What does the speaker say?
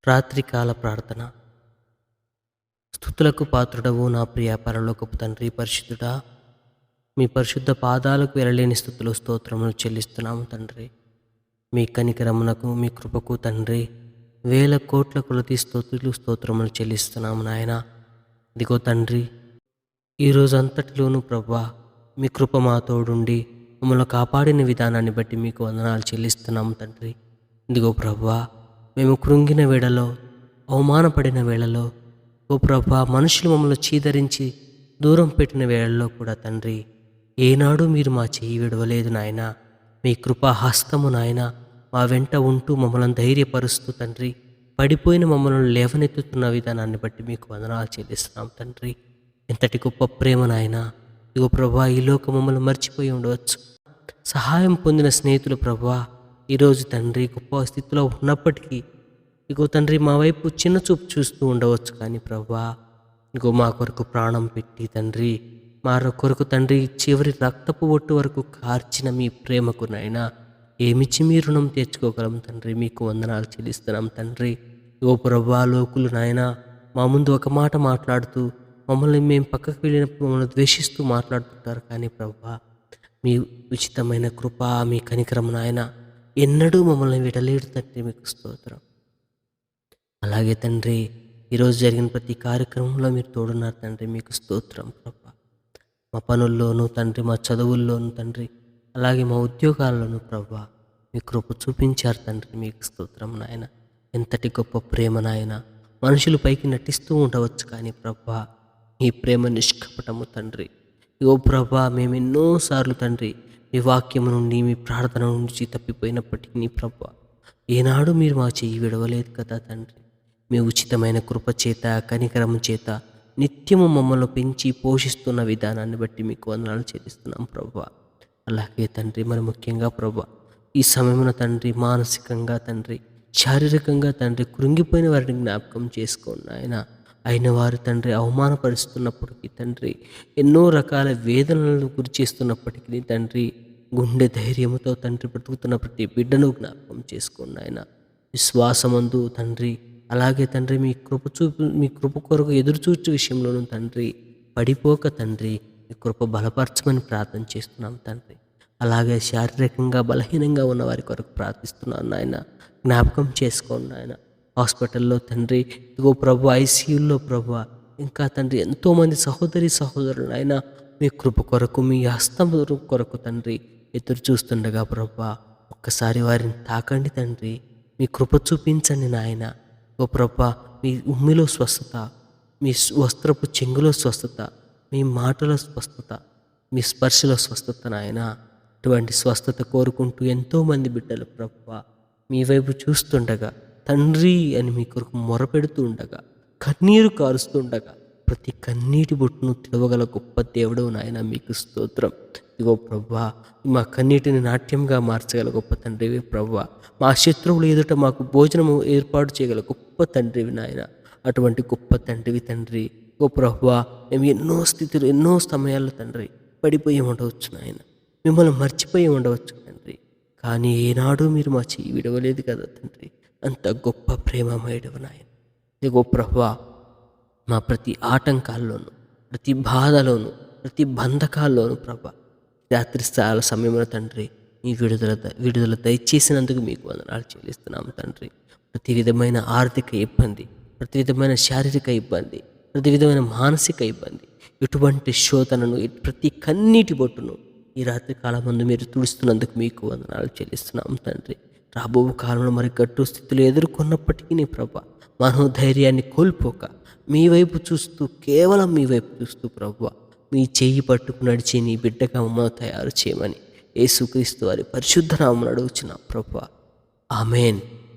రాత్రికాల ప్రార్థన. స్తుతులకు పాత్రుడవు నా ప్రియ పరలోకపు తండ్రి, పరిశుద్ధుడా, మీ పరిశుద్ధ పాదాలకు వెరలేని స్తుతులు స్తోత్రములు చెల్లిస్తున్నాము తండ్రి. మీ కనికరమునకు మీ కృపకు తండ్రి వేల కోట్ల కొలది స్తుతులు స్తోత్రములు చెల్లిస్తున్నాము నాయన. ఇదిగో తండ్రి, ఈరోజు అంతటిలోనూ ప్రభా మీ కృప మా తోడుండి మమ్మల్ని కాపాడిన విధానాన్ని బట్టి మీకు వందనాలు చెల్లిస్తున్నాము తండ్రి. ఇదిగో ప్రభా, మేము కృంగిన వేళలో, అవమానపడిన వేళలో, ఓ ప్రభా, మనుషులు మమ్మల్ని చీదరించి దూరం పెట్టిన వేళల్లో కూడా తండ్రి, ఏనాడు మీరు మా చెయ్యి విడవలేదు నాయన. మీ కృపా హస్తము నాయన మా వెంట ఉంటూ మమ్మల్ని ధైర్యపరుస్తూ తండ్రి, పడిపోయిన మమ్మల్ని లేవనెత్తుతున్న విధానాన్ని బట్టి మీకు వందనాలు చెల్లిస్తున్నాం తండ్రి. ఎంతటి గొప్ప ప్రేమ నాయన. ఇగో ప్రభా, ఈ లోకం మమ్మల్ని మర్చిపోయి ఉండవచ్చు. సహాయం పొందిన స్నేహితులు ప్రభా ఈరోజు తండ్రి గొప్ప స్థితిలో ఉన్నప్పటికీ ఇగో తండ్రి మా వైపు చిన్న చూపు చూస్తూ ఉండవచ్చు. కానీ ప్రభా, ఇగో మా కొరకు ప్రాణం పెట్టి తండ్రి, మా కొరకు తండ్రి చివరి రక్తపు ఒట్టు వరకు కార్చిన మీ ప్రేమకు నాయనా ఏమిచ్చి మీ రుణం తెచ్చుకోగలం తండ్రి. మీకు వందనాలు చెల్లిస్తున్నాం తండ్రి. ఇగో ప్రభా, లోకులు నాయన మా ముందు ఒక మాట మాట్లాడుతూ మమ్మల్ని మేము పక్కకు వెళ్ళినప్పుడు మమ్మల్ని ద్వేషిస్తూ మాట్లాడుతుంటారు. కానీ ప్రభా, మీ ఉచితమైన కృప, మీ కనికరం నాయన ఎన్నడూ మమ్మల్ని విడలేడు తండ్రి. మీకు స్తోత్రం. అలాగే తండ్రి, ఈరోజు జరిగిన ప్రతి కార్యక్రమంలో మీరు తోడున్నారు తండ్రి. మీకు స్తోత్రం ప్రభా. మా పనుల్లోనూ తండ్రి, మా చదువుల్లోనూ తండ్రి, అలాగే మా ఉద్యోగాల్లోనూ ప్రభా మీ కృప చూపించారు తండ్రి. మీకు స్తోత్రం నాయన. ఎంతటి గొప్ప ప్రేమ నాయన. మనుషులు పైకి నటిస్తూ ఉండవచ్చు, కానీ ప్రభా మీ ప్రేమ నిష్కపటము తండ్రి. ఓ ప్రభా, మేము ఎన్నోసార్లు తండ్రి మీ వాక్యము నుండి, మీ ప్రార్థన నుంచి తప్పిపోయినప్పటికీ ప్రభా ఏనాడు మీరు మా చెయ్యి విడవలేదు కదా తండ్రి. మీ ఉచితమైన కృప చేత, కనికరము చేత నిత్యము మమ్మల్ని పెంచి పోషిస్తున్న విధానాన్ని బట్టి మీకు వందనాలు చెల్లిస్తున్నాం ప్రభా. అలాగే తండ్రి, మరి ముఖ్యంగా ప్రభా ఈ సమయమున తండ్రి మానసికంగా తండ్రి, శారీరకంగా తండ్రి కృంగిపోయిన వారిని జ్ఞాపకం చేసుకోండి ఆయన. అయిన వారు తండ్రి అవమానపరుస్తున్నప్పటికీ తండ్రి, ఎన్నో రకాల వేదనలను గురి చేస్తున్నప్పటికీ తండ్రి, గుండె ధైర్యముతో తండ్రి బ్రతుకుతున్న ప్రతి బిడ్డను జ్ఞాపకం చేసుకోండి ఆయన. విశ్వాసమందు తండ్రి, అలాగే తండ్రి మీ కృప కొరకు ఎదురుచూచు విషయంలోనూ తండ్రి పడిపోక తండ్రి మీ కృప బలపరచమని ప్రార్థన చేస్తున్నాం తండ్రి. అలాగే శారీరకంగా బలహీనంగా ఉన్న వారి కొరకు ప్రార్థిస్తున్నాను నాయన. జ్ఞాపకం చేసుకోండి ఆయన. హాస్పిటల్లో తండ్రి, ఇగో ప్రభు, ఐసీయూల్లో ప్రభు, ఇంకా తండ్రి ఎంతోమంది సహోదరులు ఆయన మీ కృప కొరకు, మీ హస్తం కొరకు తండ్రి ఎదురు చూస్తుండగా ప్రభా ఒక్కసారి వారిని తాకండి తండ్రి. మీ కృప చూపించండి నాయన. ఓ ప్రభా, మీ ఉమ్మిలో స్వస్థత, మీ వస్త్రపు చెంగులో స్వస్థత, మీ మాటలో స్వస్థత, మీ స్పర్శలో స్వస్థత నాయన. అటువంటి స్వస్థత కోరుకుంటూ ఎంతోమంది బిడ్డలు ప్రభా మీ వైపు చూస్తుండగా తండ్రి అని మీ కొరకు మొరపెడుతూ ఉండగా, కన్నీరు కారుస్తుండగా ప్రతి కన్నీటి బొట్టును తెలవగల గొప్ప దేవుడు నాయన. మీకు స్తోత్రం. ఇగో ప్రభా, మా కన్నీటిని నాట్యంగా మార్చగల గొప్ప తండ్రివి ప్రభా. మా శత్రువులు ఎదుట మాకు భోజనము ఏర్పాటు చేయగల గొప్ప తండ్రివి నాయన. అటువంటి గొప్ప తండ్రివి తండ్రి. ఓ ప్రభా, మేము ఎన్నో స్థితులు, ఎన్నో సమయాల్లో తండ్రి పడిపోయి ఉండవచ్చు నాయన, మిమ్మల్ని మర్చిపోయి ఉండవచ్చు తండ్రి. కానీ ఏనాడు మీరు మా చెయ్యి విడవలేదు కదా తండ్రి. అంత గొప్ప ప్రేమమయుడవు నాయన. ఇగో ప్రభా, మా ప్రతి ఆటంకాల్లోనూ, ప్రతి బాధలోనూ, ప్రతి బంధకాల్లోనూ ప్రభా రాత్రి స్థాల సమయంలో తండ్రి మీ విడుదల దయచేసినందుకు మీకు వందనాలు చెల్లిస్తున్నాము తండ్రి. ప్రతి విధమైన ఆర్థిక ఇబ్బంది, ప్రతి విధమైన శారీరక ఇబ్బంది, ప్రతి విధమైన మానసిక ఇబ్బంది, ఎటువంటి శోధనను, ప్రతి కన్నీటి బొట్టును ఈ రాత్రి కాలం ముందు మీరు తుడుస్తున్నందుకు మీకు వందనాలు చెల్లిస్తున్నాము తండ్రి. రాబో కాలంలో మరి గట్టు స్థితులు ఎదుర్కొన్నప్పటికీ ప్రభా మనోధైర్యాన్ని కోల్పోక మీ వైపు చూస్తూ, కేవలం మీ వైపు చూస్తూ ప్రభా మీ చెయ్యి పట్టుకు నడిచి నీ బిడ్డగా మమ్మల్ని తయారు చేయమని యేసుక్రీస్తు వారి పరిశుద్ధ నామమున అడుగుచున్నాం ప్రభా. ఆమేన్.